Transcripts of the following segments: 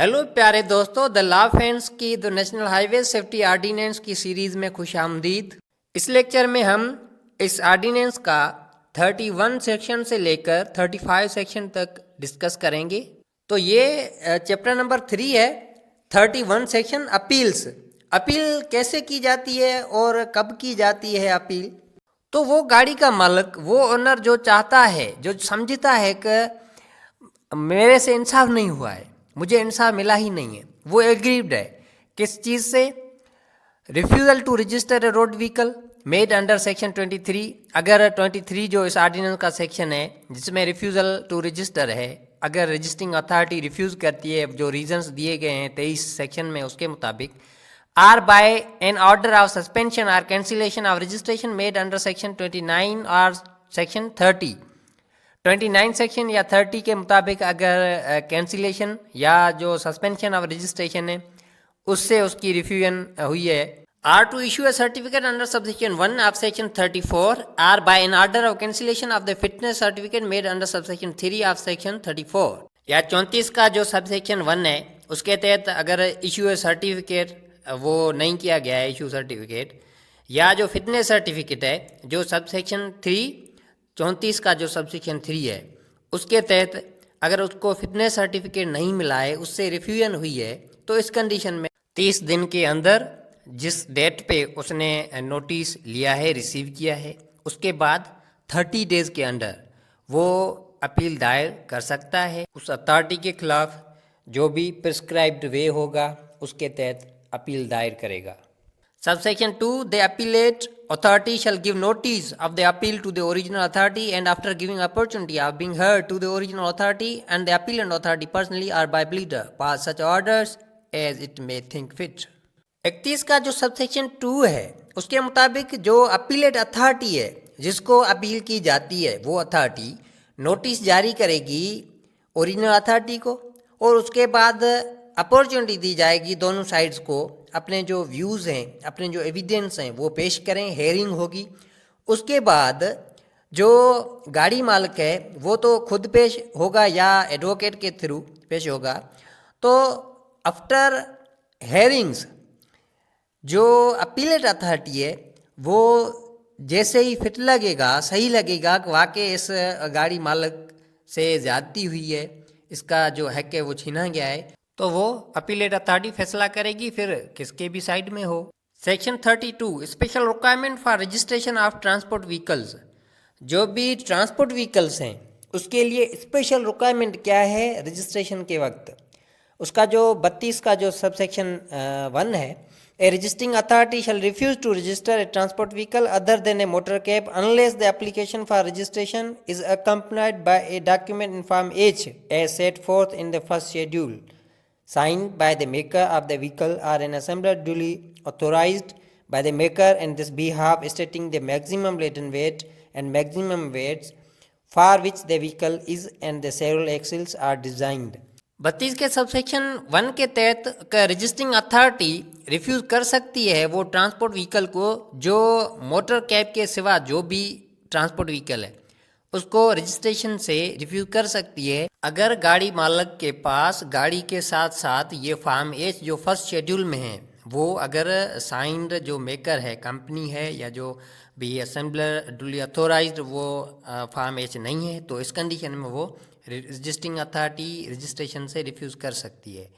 Hello प्यारे दोस्तों, the law friends की the national highway safety ordinance की सीरीज में खुश आमदीद। इस लेक्चर में हम इस आर्डिनेंस का 31 सेक्शन से लेकर 35 सेक्शन तक डिस्कस करेंगे। तो ये चैप्टर नंबर 3 है। 31 सेक्शन अपील्स। अपील कैसे की जाती है और कब की जाती है अपील? तो वो गाड़ी का मालिक, वो ओनर जो चाहता है, जो समझता है कि मेरे से इंसाफ नहीं हुआ है, मुझे इंसाफ मिला ही नहीं है, वो एग्रीव्ड है किस चीज़ से? Refusal to register a road vehicle made under section 23। अगर 23 जो इस आर्डिनेंस का सेक्शन है जिसमें रिफ्यूज़ल टू रजिस्टर है, अगर रजिस्टरिंग अथॉरिटी रिफ्यूज़ करती है, जो रीजंस दिए गए हैं 23 सेक्शन में, उसके मुताबिक or by an order of suspension or cancellation of registration made under section 29 और सेक्शन 30। 29 सेक्शन या 30 के मुताबिक अगर कैंसिलेशन या जो सस्पेंशन ऑफ रजिस्ट्रेशन है उससे उसकी रिफ्यूजन हुई है, or to issue a certificate under subsection 1 of section 34 or by an order of cancellation of the fitness certificate made under subsection 3 of section 34। या 34 का जो सबसेक्शन 1 है उसके तहत अगर इशू ए सर्टिफिकेट वो नहीं किया गया है, इशू सर्टिफिकेट, या जो फिटनेस सर्टिफिकेट है जो सबसेक्शन 3 34 का जो सबसेक्शन 3 है उसके तहत अगर उसको फिटनेस सर्टिफिकेट नहीं मिला है, उससे रिफ्यूजन हुई है, तो इस कंडीशन में 30 दिन के अंदर जिस डेट पे उसने नोटिस लिया है, रिसीव किया है, उसके बाद 30 डेज के अंदर वो अपील दायर कर सकता है। उस अथॉरिटी के खिलाफ जो भी प्रिस्क्राइब्ड वे होगा उसके तहत अपील दायर करेगा। Subsection 2, the appellate authority shall give notice of the appeal to the original authority and after giving opportunity of being heard to the original authority and the appellant authority personally or by pleader pass such orders as it may think fit। 31 का जो subsection 2 है उसके मुताबिक जो appellate authority है जिसको appeal की जाती है, वो अथॉरिटी नोटिस जारी करेगी ओरिजिनल अथॉरिटी को और उसके बाद अपॉर्चुनिटी दी जाएगी दोनों साइड्स को अपने जो व्यूज़ हैं, अपने जो एविडेंस हैं वो पेश करें, हेयरिंग होगी। उसके बाद जो गाड़ी मालिक है वो तो खुद पेश होगा या एडवोकेट के थ्रू पेश होगा। तो आफ्टर हेयरिंग्स जो अपीलेट अथॉरिटी है वो जैसे ही फिट लगेगा, सही लगेगा कि वाकई इस गाड़ी मालिक से ज़्यादती हुई है, इसका जो हक है वो छीना गया है, तो वो अपीलेट अथॉरिटी फैसला करेगी, फिर किसके भी साइड में हो। Section 32, special requirement for registration of transport vehicles. जो भी ट्रांसपोर्ट व्हीकल्स हैं उसके लिए स्पेशल रिक्वायरमेंट क्या है रजिस्ट्रेशन के वक्त? उसका जो 32 का जो सबसेक्शन 1 है, a registering authority shall refuse to register a transport vehicle other than a motor cab unless the application for registration is accompanied by a document in form H as set forth in the first schedule signed by the maker of the vehicle or an assembler duly authorized by the maker in this behalf stating the maximum laden weight and maximum weights for which the vehicle is and the several axles are designed। 32 के subsection 1 के तहत registering authority refuse कर सकती है वो transport vehicle को जो motor cab के सिवा जो भी ट्रांसपोर्ट व्हीकल है उसको रजिस्ट्रेशन से रिफ्यूज़ कर सकती है अगर गाड़ी मालिक के पास गाड़ी के साथ साथ ये फार्म एच जो फर्स्ट शेड्यूल में है वो अगर साइंड जो मेकर है, कंपनी है, या जो भी असेंबलर डुली अथोराइज्ड वो फार्म एच नहीं है, तो इस कंडीशन में वो रजिस्टरिंग अथॉरिटी रजिस्ट्रेशन से रिफ्यूज़ कर सकती है।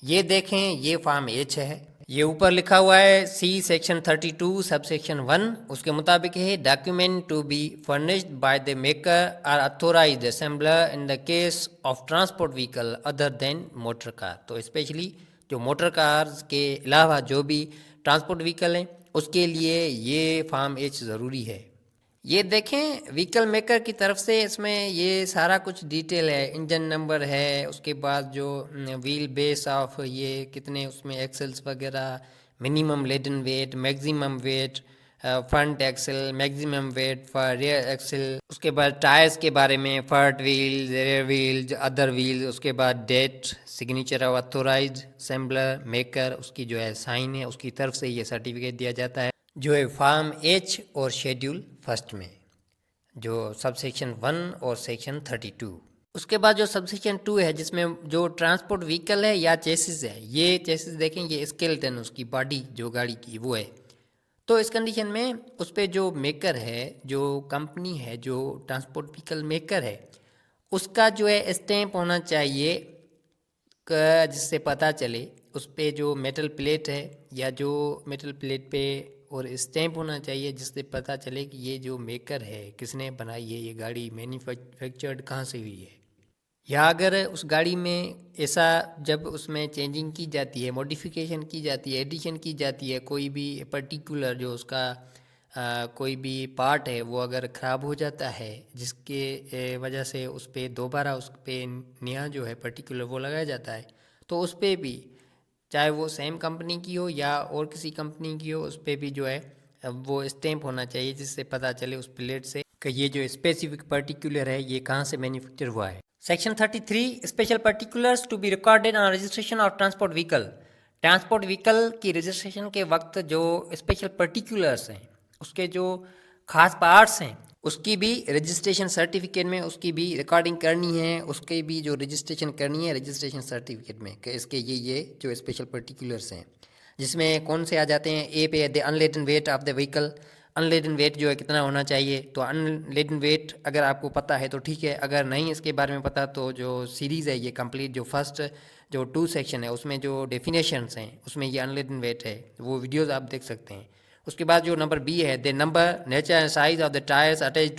ये देखें, ये फार्म एच है, ये ऊपर लिखा हुआ है सी सेक्शन 32 सब सेक्शन 1, उसके मुताबिक है document to be furnished by the maker or authorised assembler in the case of transport vehicle other than motor car. तो स्पेशली जो मोटर कार्स के अलावा जो भी ट्रांसपोर्ट व्हीकल हैं उसके लिए ये फार्म एच ज़रूरी है। ये देखें व्हीकल मेकर की तरफ से इसमें ये सारा कुछ डिटेल है, इंजन नंबर है, उसके बाद जो व्हील बेस ऑफ ये कितने उसमें एक्सेल्स वगैरह, minimum laden weight, maximum weight, front axle, maximum weight for rear axle, उसके बाद टायर्स के बारे में, front wheel, rear wheel, other wheel, उसके बाद date, signature of authorised assembler maker, उसकी जो है साइन है, उसकी तरफ से ये सर्टिफिकेट दिया जाता है जो है फार्म एच और शेड्यूल फर्स्ट में, जो सब सेक्शन 1 और सेक्शन 32। उसके बाद जो सबसेक्शन 2 है जिसमें जो ट्रांसपोर्ट व्हीकल है या चेसिस है, ये चेसिस देखें, ये स्केलेटन उसकी बॉडी जो गाड़ी की वो है। तो इस कंडीशन में उस पर जो मेकर है, जो कंपनी है, जो ट्रांसपोर्ट व्हीकल मेकर है, उसका जो है स्टैंप होना चाहिए जिससे पता चले उस पर जो मेटल प्लेट है या जो मेटल प्लेट पे और स्टैंप होना चाहिए जिससे पता चले कि ये जो मेकर है किसने बनाई है, ये गाड़ी मैन्युफैक्चर्ड कहाँ से हुई है। या अगर उस गाड़ी में ऐसा जब उसमें चेंजिंग की जाती है, मॉडिफिकेशन की जाती है, एडिशन की जाती है, कोई भी पर्टिकुलर जो उसका कोई भी पार्ट है वो अगर ख़राब हो जाता है जिसके वजह से उस पर दोबारा उस पर नया जो है पर्टिकुलर वो लगाया जाता है, तो उस पर भी चाहे वो सेम कंपनी की हो या और किसी कंपनी की हो, उस पर भी जो है वो स्टैंप होना चाहिए जिससे पता चले उस प्लेट से कि ये जो स्पेसिफिक पर्टिकुलर है ये कहाँ से मैन्युफैक्चर हुआ है। Section 33 special particulars to be recorded on registration of transport vehicle. Transport vehicle की रजिस्ट्रेशन के वक्त जो स्पेशल पर्टिकुलर्स हैं, उसके जो खास पार्ट्स हैं, उसकी भी रजिस्ट्रेशन सर्टिफिकेट में उसकी भी रिकॉर्डिंग करनी है, उसके भी जो रजिस्ट्रेशन करनी है रजिस्ट्रेशन सर्टिफिकेट में कि इसके ये जो स्पेशल पर्टिकुलर्स हैं, जिसमें कौन से आ जाते हैं। ए पे the unladen weight of the vehicle, unladen weight जो है कितना होना चाहिए। तो अनलेडन वेट अगर आपको पता है तो ठीक है, अगर नहीं इसके बारे में पता तो जो सीरीज़ है ये कंप्लीट जो फर्स्ट जो 2 सेक्शन है उसमें जो डेफिनेशंस हैं उसमें ये अनलेडन वेट है, वो वीडियोस आप देख सकते हैं। उसके बाद जो नंबर बी है, the number nature and size of the tyres attach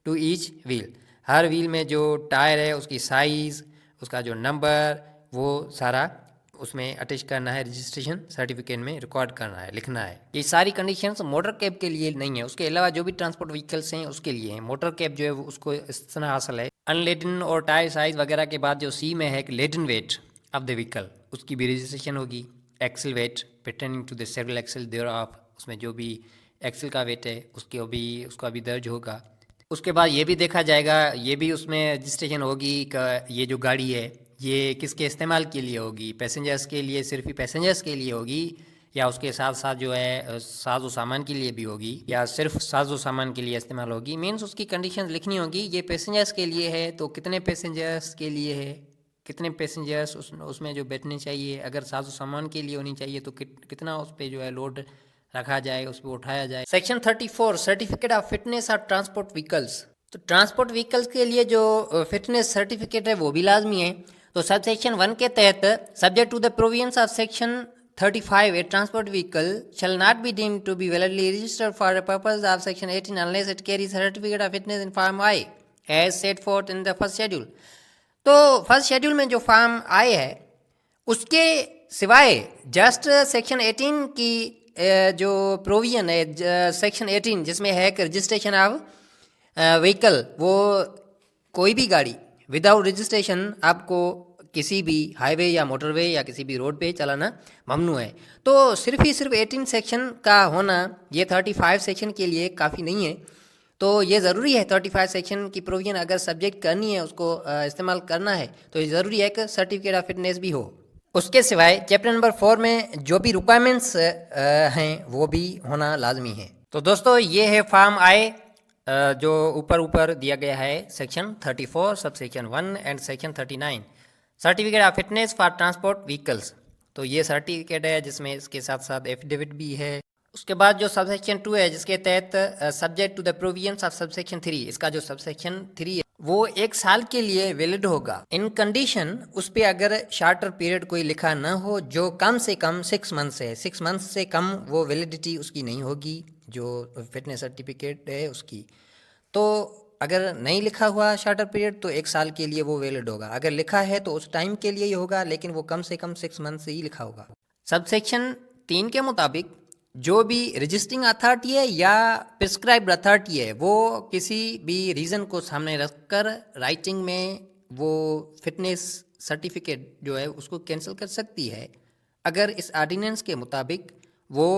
to each wheel. हर व्हील में जो टायर है उसकी साइज़, उसका जो नंबर, वो सारा उसमें अटैच करना है, रजिस्ट्रेशन सर्टिफिकेट में रिकॉर्ड करना है, लिखना है। ये सारी कंडीशंस मोटर कैब के लिए नहीं है, उसके अलावा जो भी ट्रांसपोर्ट व्हीकल्स हैं उसके लिए हैं। मोटर कैब जो है उसको इस तरह हासिल है। अनलेडन और टायर साइज वगैरह के बाद जो सी में है कि laden weight of the vehicle, उसकी भी रजिस्ट्रेशन होगी। Axle weight pertaining to the several axle thereof, उसमें जो भी एक्सल का वेट है उसका भी दर्ज होगा। उसके बाद ये भी देखा जाएगा, ये भी उसमें रजिस्ट्रेशन होगी कि ये जो गाड़ी है ये किसके इस्तेमाल के लिए होगी, पैसेंजर्स के लिए, सिर्फ ही पैसेंजर्स के लिए होगी या उसके साथ साथ जो है साजो सामान के लिए भी होगी या सिर्फ साजो सामान के लिए इस्तेमाल होगी। मीन्स उसकी कंडीशंस लिखनी होगी। ये पैसेंजर्स के लिए है तो कितने पैसेंजर्स के लिए है, कितने पैसेंजर्स उसमें जो बैठने चाहिए। अगर साजो सामान के लिए होनी चाहिए तो कितना उस पर जो है लोड रखा जाए, उस पर उठाया जाए। Section 34 certificate of fitness of transport vehicles. तो ट्रांसपोर्ट व्हीकल्स के लिए जो फिटनेस सर्टिफिकेट है वो भी लाजमी है। तो सब सेक्शन 1 के तहत subject to the provisions of section 35 a transport vehicle shall not be deemed to be validly registered for the purpose of section 18 unless it carry certificate of fitness in form I as set forth in the first schedule. तो first schedule में जो form I है उसके सिवाय just section 18 की जो provision है, section 18 जिसमें है कि रजिस्ट्रेशन ऑफ व्हीकल, वो कोई भी गाड़ी विदाउट रजिस्ट्रेशन आपको किसी भी हाईवे या मोटरवे या किसी भी रोड पे चलाना ममनू है। तो सिर्फ 18 सेक्शन का होना ये 35 सेक्शन के लिए काफ़ी नहीं है। तो ये ज़रूरी है 35 सेक्शन की प्रोविजन अगर सब्जेक्ट करनी है, उसको इस्तेमाल करना है तो ये ज़रूरी है कि सर्टिफिकेट ऑफ फिटनेस भी हो। उसके सिवाय चैप्टर नंबर 4 में जो भी रिक्वायरमेंट्स हैं वो भी होना लाजमी है। तो दोस्तों ये है फॉर्म आई जो ऊपर दिया गया है, section 34 sub section 1 and section 39 certificate of fitness for transport vehicles. तो ये सर्टिफिकेट है जिसमें इसके साथ साथ एफिडेविट भी है। उसके बाद जो सब सेक्शन 2 है जिसके तहत subject to the provisions of sub section 3, इसका जो सब सेक्शन 3 है वो 1 साल के लिए वैलिड होगा इन कंडीशन उस पर अगर शार्टर पीरियड कोई लिखा ना हो जो कम से कम 6 मंथ्स है। 6 मंथ्स से कम वो वैलिडिटी उसकी नहीं होगी जो फिटनेस सर्टिफिकेट है उसकी। तो अगर नहीं लिखा हुआ शार्टर पीरियड तो 1 साल के लिए वो वैलिड होगा, अगर लिखा है तो उस टाइम के लिए ही होगा, लेकिन वो कम से कम 6 मंथ से ही लिखा होगा। सब सेक्शन 3 के मुताबिक जो भी रजिस्टरिंग अथॉरिटी है या प्रिस्क्राइब्ड अथॉरिटी है वो किसी भी रीज़न को सामने रखकर राइटिंग में वो फिटनेस सर्टिफिकेट जो है उसको कैंसिल कर सकती है अगर इस ऑर्डिनेंस के मुताबिक वो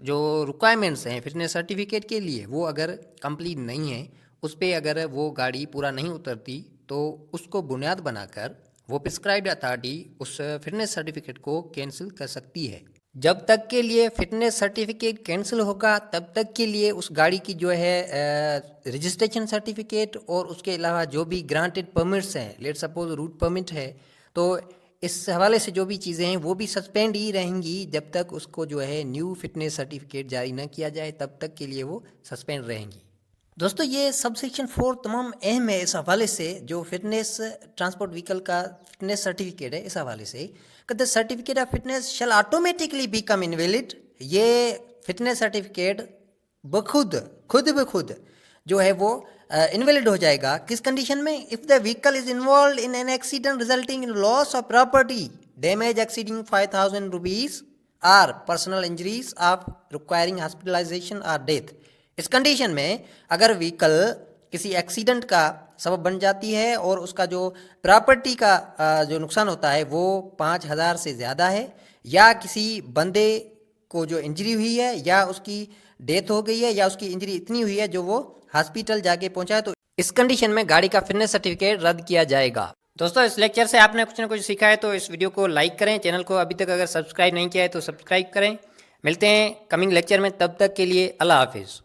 जो रिक्वायरमेंट्स हैं फिटनेस सर्टिफिकेट के लिए वो अगर कंप्लीट नहीं है, उस पर अगर वो गाड़ी पूरा नहीं उतरती तो उसको बुनियाद बनाकर वो प्रिस्क्राइब्ड अथॉरिटी उस फिटनेस सर्टिफिकेट को कैंसिल कर सकती है। जब तक के लिए फिटनेस सर्टिफिकेट कैंसिल होगा तब तक के लिए उस गाड़ी की जो है रजिस्ट्रेशन सर्टिफिकेट और उसके अलावा जो भी ग्रांटेड परमिट्स हैं, लेट सपोज रूट परमिट है, तो इस हवाले से जो भी चीज़ें हैं वो भी सस्पेंड ही रहेंगी जब तक उसको जो है न्यू फिटनेस सर्टिफिकेट जारी ना किया जाए, तब तक के लिए वो सस्पेंड रहेंगी। दोस्तों ये सब सेक्शन 4 तमाम अहम है इस हवाले से, जो फिटनेस ट्रांसपोर्ट व्हीकल का फिटनेस सर्टिफिकेट है इस हवाले से, the certificate of fitness shall automatically become invalid. ये फिटनेस सर्टिफिकेट खुद ब खुद जो है वो इनवैलिड हो जाएगा। किस कंडीशन में? If the vehicle is involve in an accident resulting in loss of property, damage exceeding 5,000 rupees or personal injuries of requiring hospitalisation और डेथ। इस कंडीशन में अगर व्हीकल किसी एक्सीडेंट का सबब बन जाती है और उसका जो प्रॉपर्टी का जो नुकसान होता है वो 5,000 से ज़्यादा है, या किसी बंदे को जो इंजरी हुई है या उसकी डेथ हो गई है या उसकी इंजरी इतनी हुई है जो वो हॉस्पिटल जाके पहुंचा है, तो इस कंडीशन में गाड़ी का फिटनेस सर्टिफिकेट रद्द किया जाएगा। दोस्तों इस लेक्चर से आपने कुछ ना कुछ सीखा है तो इस वीडियो को लाइक करें, चैनल को अभी तक अगर सब्सक्राइब नहीं किया है तो सब्सक्राइब करें। मिलते हैं कमिंग लेक्चर में, तब तक के लिए अल्लाह हाफिज़।